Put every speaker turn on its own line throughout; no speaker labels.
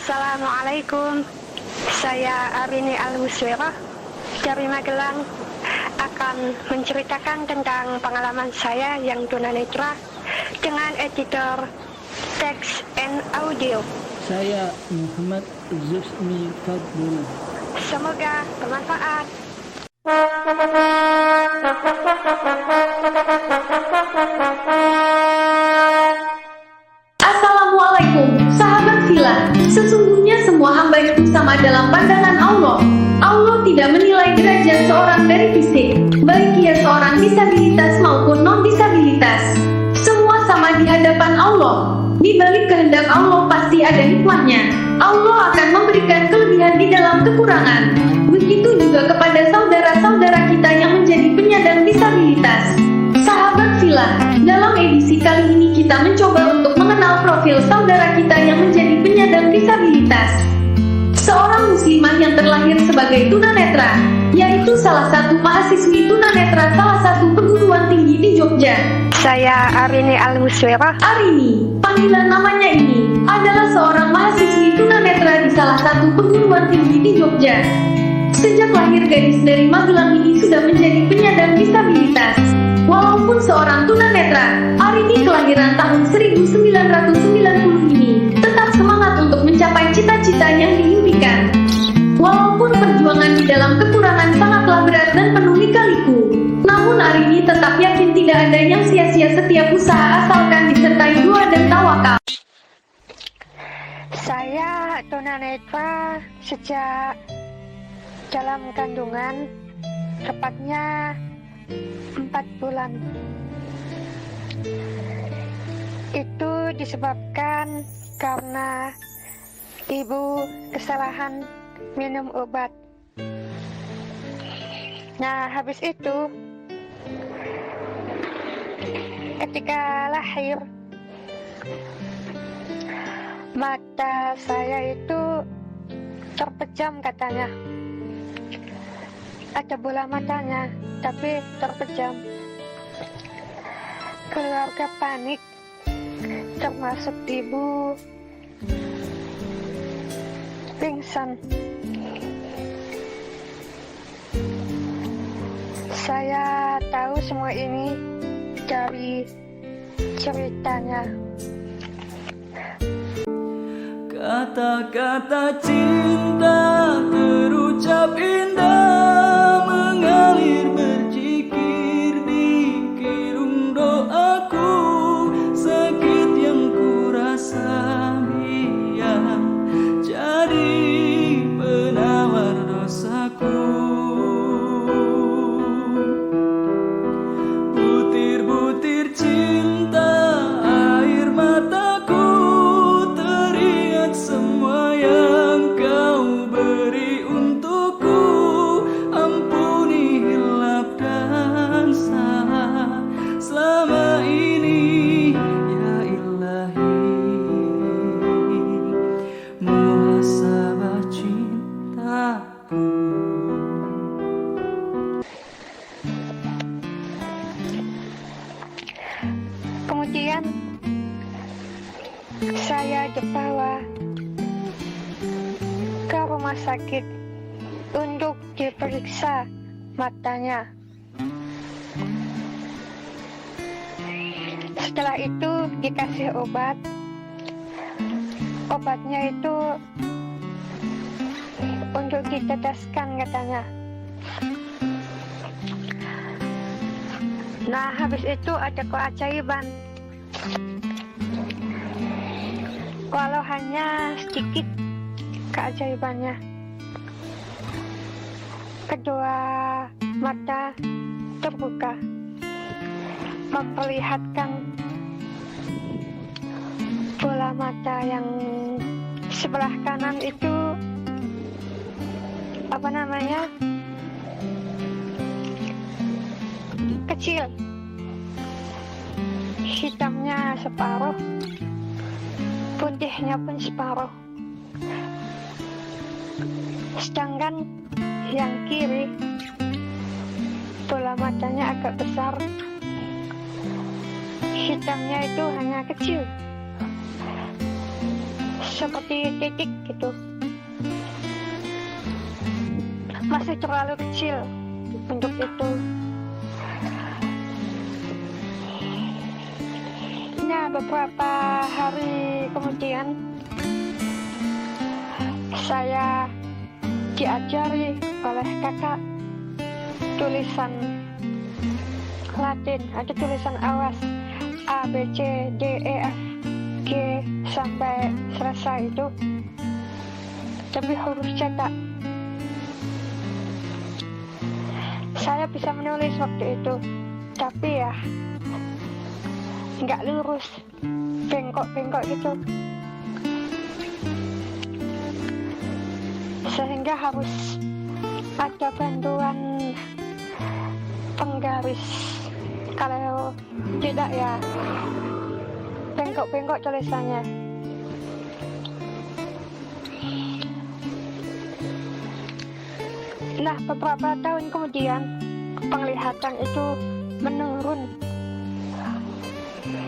Assalamualaikum. Saya Arini Al-Muswirah dari Magelang akan menceritakan tentang pengalaman saya yang tunanetra dengan editor teks and audio.
Saya Muhammad Zusmi Fadlul.
Semoga bermanfaat.
Assalamualaikum, sahabat Villa. Sesungguhnya semua hamba itu sama dalam pandangan Allah. Allah tidak menilai derajat seorang dari fisik, baik ia seorang disabilitas maupun non-disabilitas. Semua sama di hadapan Allah. Di balik kehendak Allah pasti ada hikmahnya. Allah akan memberikan kelebihan di dalam kekurangan. Begitu juga kepada saudara-saudara kita yang menjadi penyandang disabilitas. Sahabat Villa, dalam edisi kali ini kita mencoba untuk mengenal profil saudara kita yang menjadi penyandang disabilitas. Seorang muslimah yang terlahir sebagai tunanetra, yaitu salah satu mahasiswi tunanetra salah satu perguruan tinggi di Jogja.
Saya Arini Al-Muswirah.
Arini, panggilan namanya ini, adalah seorang mahasiswi tunanetra di salah satu perguruan tinggi di Jogja. Sejak lahir gadis dari Magelang ini sudah menjadi penyandang disabilitas. Walaupun seorang tunanetra, Arini kelahiran tahun 1990 ini tetap semangat untuk mencapai cita-cita yang diimpikan. Walaupun perjuangan di dalam kekurangan sangatlah berat dan penuh lika-liku, namun Arini tetap yakin tidak ada yang sia-sia setiap usaha asalkan disertai doa dan tawakal.
Saya tunanetra sejak dalam kandungan, tepatnya 4 bulan. Itu disebabkan karena ibu kesalahan minum obat. Nah, habis itu ketika lahir, mata saya itu terpejam katanya. Ada bola matanya, tapi terpejam. Keluarga panik, termasuk ibu, pingsan. Saya tahu semua ini dari ceritanya.
Kata-kata cinta terucap indah, mengalir berjikir di kirung doaku. Sakit yang kurasa biar jadi penawar dosaku. Butir-butir cinta air mataku, teringat semua yang kau beri untukku. Ampuni hilaf dan salah selama ini, ya Ilahi. Muhasabah cintaku.
Kemudian saya dibawa ke rumah sakit untuk diperiksa matanya. Setelah itu dikasih obat. Obatnya itu untuk diteteskan katanya. Nah, habis itu ada keajaiban. Walau hanya sedikit keajaibannya. Kedua mata terbuka, memperlihatkan bola mata yang sebelah kanan itu kecil, hitamnya separuh, putihnya pun separuh. Sedangkan yang kiri bola matanya agak besar, hitamnya itu hanya kecil. seperti titik gitu. Masih terlalu kecil untuk itu. Nah, beberapa hari kemudian saya diajari oleh kakak tulisan Latin, ada tulisan awas A, B, C, D, E, F, G sampai selesai itu, tapi huruf cetak. Saya bisa menulis waktu itu, tapi ya nggak lurus, bengkok-bengkok gitu, sehingga harus ada bantuan penggaris. Kalau tidak ya bengkok-bengkok tulisannya. Nah, beberapa tahun kemudian penglihatan itu menurun.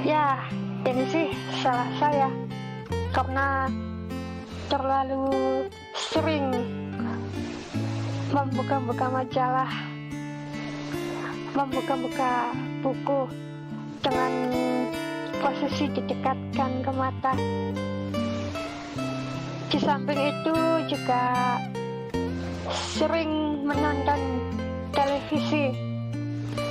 Ya, ini sih salah saya karena terlalu sering membuka-buka majalah, membuka-buka buku dengan posisi didekatkan ke mata. Di samping itu juga sering menonton televisi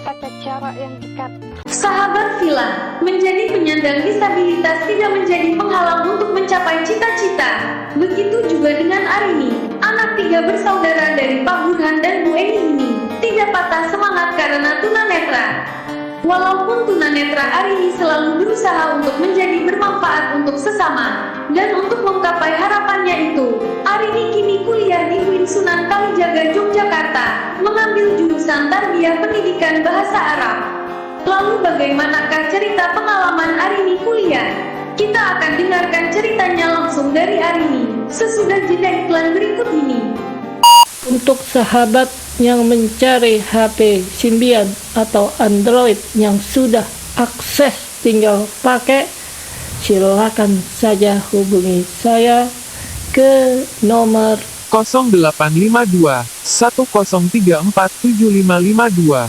pada jarak yang dekat.
Sahabat Villa, menjadi penyandang disabilitas tidak menjadi penghalang untuk mencapai cita-cita. Begitu juga dengan Arini, anak 3 bersaudara dari Pak Burhan dan Bu Eni ini. Tidak patah semangat karena tunanetra. Walaupun tunanetra Arini selalu berusaha untuk menjadi bermanfaat untuk sesama, dan untuk menggapai harapannya itu, Arini kini kuliah di UIN Sunan Kalijaga, Yogyakarta, mengambil jurusan Tarbiyah Pendidikan Bahasa Arab. Lalu bagaimanakah cerita pengalaman Arini kuliah? Kita akan dengarkan ceritanya langsung dari Arini, sesudah jeda iklan berikut ini.
Untuk sahabat yang mencari HP Symbian atau Android yang sudah akses tinggal pakai, silakan saja hubungi saya ke nomor
0852 1034 7552.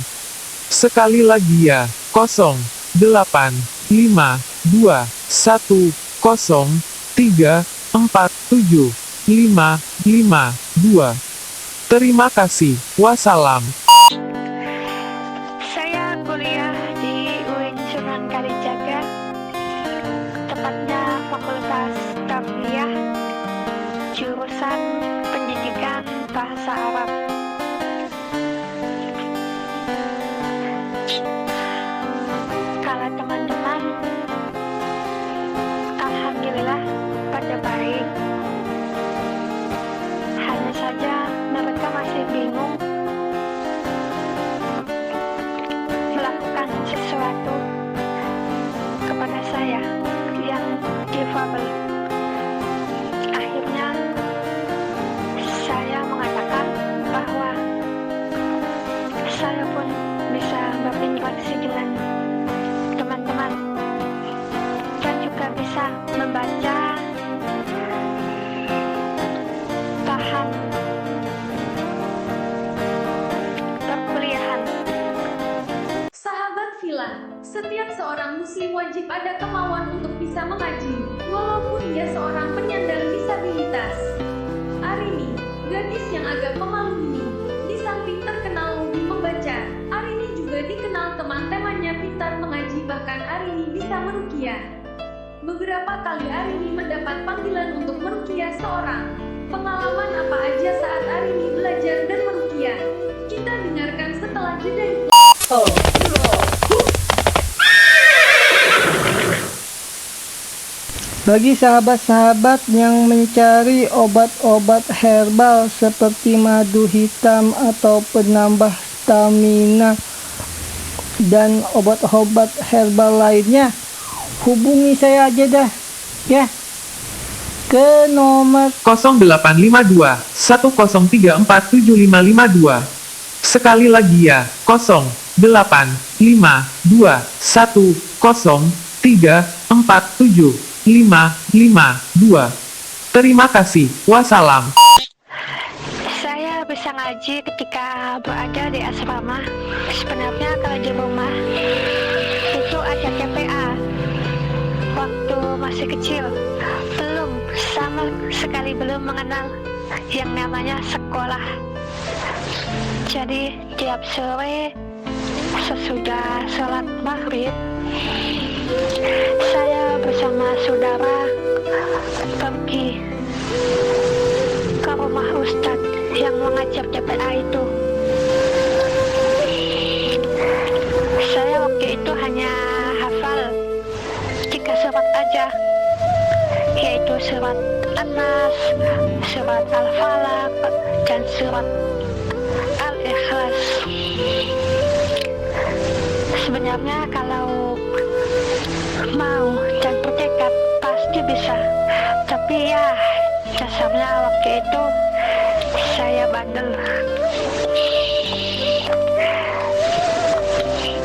Sekali lagi ya, 0852 1034 7552. Terima kasih. Wassalam.
Saya kuliah di UIN Sunan Kalijaga, tepatnya Fakultas Tarbiyah, jurusan Pendidikan Bahasa Arab. Kalau teman-teman, alhamdulillah pada baik. Hanya saja mereka masih bingung melakukan sesuatu kepada saya yang difabel. Akhirnya saya mengatakan bahwa saya pun bisa berinteraksi dengan teman-teman dan juga bisa membaca bahan perkuliahan.
Sahabat Villa, setiap seorang muslim wajib ada kemauan untuk bisa mengaji, walaupun dia seorang penyandang disabilitas. Arini, gadis yang agak pemalu ini, di samping terkenal hobi membaca, Arini juga dikenal teman-temannya pintar mengaji, bahkan Arini bisa meruqyah. Beberapa kali Arini mendapat panggilan untuk meruqyah seorang. Pengalaman apa aja saat Arini belajar dan meruqyah? Kita dengarkan setelah jeda iklan.
Bagi sahabat-sahabat yang mencari obat-obat herbal seperti madu hitam atau penambah stamina dan obat-obat herbal lainnya, hubungi saya aja dah ya ke nomor
0852 1034 7552. Sekali lagi ya, 0852 1034 7552. Terima kasih. Wassalam.
Saya bisa ngaji ketika berada di asrama. Sebenarnya kalau di rumah itu ada TPA. Waktu masih kecil, sama sekali belum mengenal yang namanya sekolah. Jadi tiap sore sesudah sholat maghrib, saya bersama saudara pergi ke rumah ustadz yang mengajar TPA itu. Saya waktu itu hanya hafal 3 surat aja, yaitu surat An-Nas, surat Al-Falaq, dan surat Al-Ikhlas. Sebenarnya kalau mau dan bertekad pasti bisa, tapi ya dasarnya waktu itu saya bandel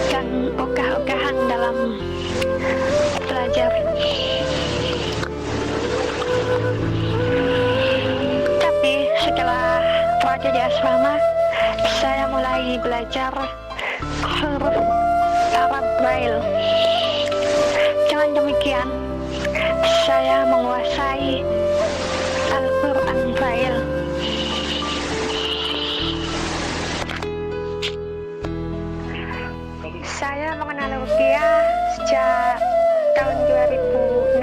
dan ogah-ogahan dalam belajar. Tapi setelah berada di asrama, saya mulai belajar huruf Arab Braille. Dengan demikian, saya menguasai Al-Quran Braille. Saya mengenal ruqyah sejak tahun 2016.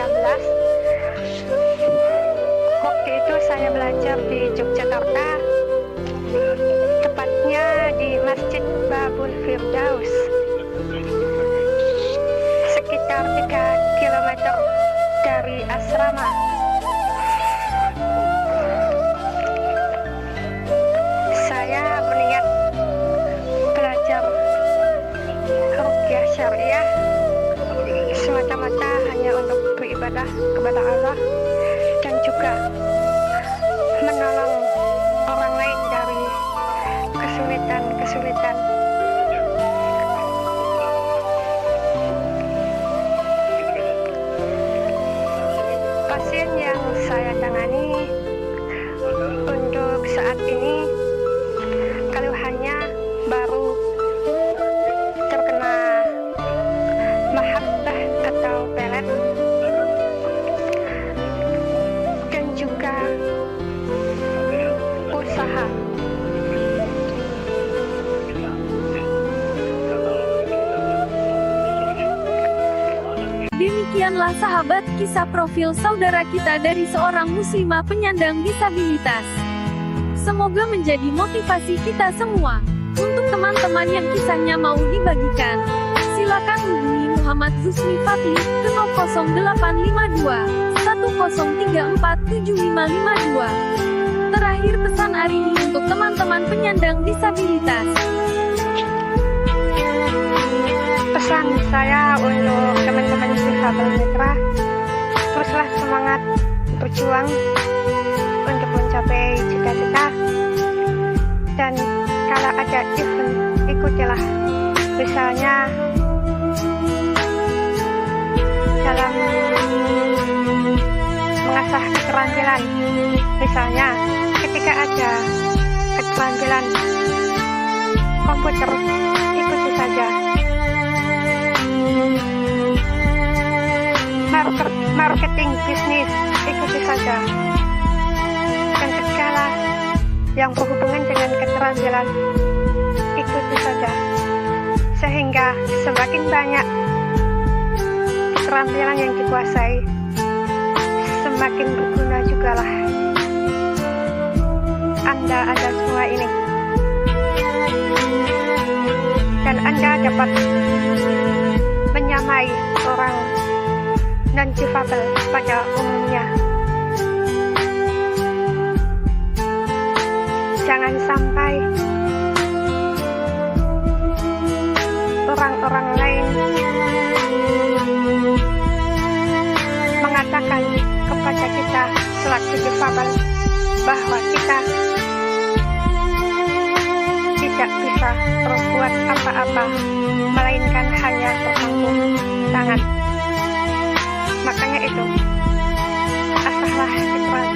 Waktu itu saya belajar di Yogyakarta, tepatnya di Masjid Babul Firdaus, sekitar 3 km dari asrama. Saya berniat belajar ruqyah syariah semata-mata hanya untuk beribadah kepada Allah dan juga menolong orang lain dari kesulitan-kesulitan. Pasien yang saya tangani untuk saat ini keluhannya baru terkena mahabbah atau pelet, dan juga usaha.
Demikianlah sahabat kisah profil saudara kita dari seorang muslimah penyandang disabilitas. Semoga menjadi motivasi kita semua. Untuk teman-teman yang kisahnya mau dibagikan, silakan hubungi Muhammad Zusmi Fatih ke 0852 1034 7552. Terakhir pesan hari ini untuk teman-teman penyandang disabilitas.
Pesan saya untuk teman-teman difabel mitra, teruslah semangat berjuang untuk mencapai cita-cita, dan kalau ada event ikutilah, misalnya dalam mengasah keterampilan, misalnya ketika ada keterampilan komputer, ikuti saja. Marketing bisnis, ikuti saja. Dan segala yang berhubungan dengan keterampilan, ikuti saja. Sehingga semakin banyak keterampilan yang dikuasai, semakin berguna jugalah Anda semua ini. Dan Anda dapat menyamai orang non-difabel pada umumnya. Jangan sampai orang-orang lain mengatakan kepada kita selaku difabel bahwa kita tidak bisa berbuat apa-apa, melainkan hanya bertanggung tangan. Makanya itu, asahlah keterampilan